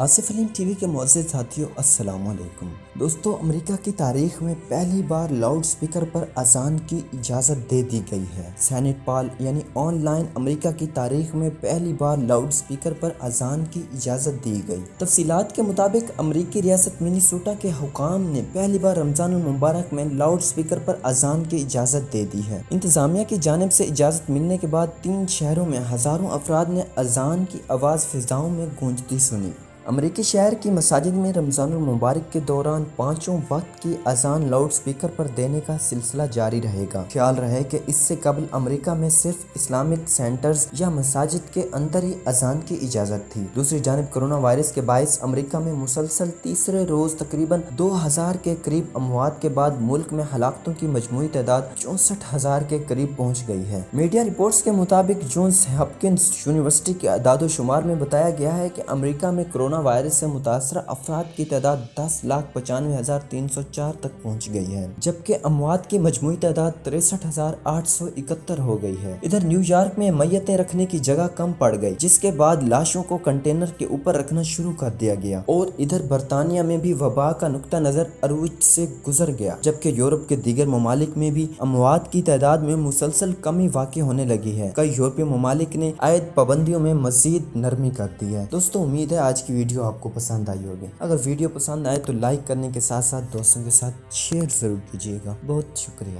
Asif Aleem TV के मुअज़्ज़िज़ साथियों अस्सलाम वालेकुम। दोस्तों, अमेरिका की तारीख में पहली बार लाउड स्पीकर पर अजान की इजाज़त दे दी गई है। सेनेट पॉल यानी ऑनलाइन अमेरिका की तारीख में पहली बार लाउड स्पीकर पर अजान की इजाज़त दी गई। तफसीलात के मुताबिक अमरीकी रियासत मिनीसोटा के हुकाम ने पहली बार रमजान मुबारक में लाउड स्पीकर पर अजान की इजाज़त दे दी है। इंतजामिया की जानिब से इजाज़त मिलने के बाद 3 शहरों में हज़ारों अफराद ने अजान की आवाज़ फिजाओं में गूंजती सुनी। अमरीकी शहर की मसाजिद में रमज़ानुल मुबारक के दौरान पाँचों वक्त की अजान लाउड स्पीकर पर देने का सिलसिला जारी रहेगा। ख्याल रहे कि इससे कबल अमरीका में सिर्फ इस्लामिक सेंटर्स या मसाजिद के अंदर ही अजान की इजाज़त थी। दूसरी जानिब कोरोना वायरस के बायस अमरीका में मुसलसल तीसरे रोज तकरीबन 2000 के करीब अमवात के बाद मुल्क में हलाकतों की मजमूई तादाद 64,000 के करीब पहुँच गई है। मीडिया रिपोर्ट्स के मुताबिक जॉन्स हॉपकिंस यूनिवर्सिटी के अदाद-ओ-शुमार में बताया गया है कि अमरीका में कोरोना वायरस से मुतासरा अफराद की तादाद 10,95,304 तक पहुँच गई है, जबकि अमवात की मजमूई तादाद 63,871 हो गई है। इधर न्यूयॉर्क में मैयतें रखने की जगह कम पड़ गई, जिसके बाद लाशों को कंटेनर के ऊपर रखना शुरू कर दिया गया। और इधर बरतानिया में भी वबा का नुक्ता नजर अरूज से गुजर गया, जबकि यूरोप के दीगर ममालिक में भी अमवात की तादाद में मुसलसल कमी वाक़ई होने लगी है। कई यूरोपीय ममालिक ने आयद पाबंदियों में मजीद नरमी कर दी है। दोस्तों, उम्मीद है आज की वीडियो आपको पसंद आई होगी। अगर वीडियो पसंद आए तो लाइक करने के साथ साथ दोस्तों के साथ शेयर जरूर कीजिएगा। बहुत शुक्रिया।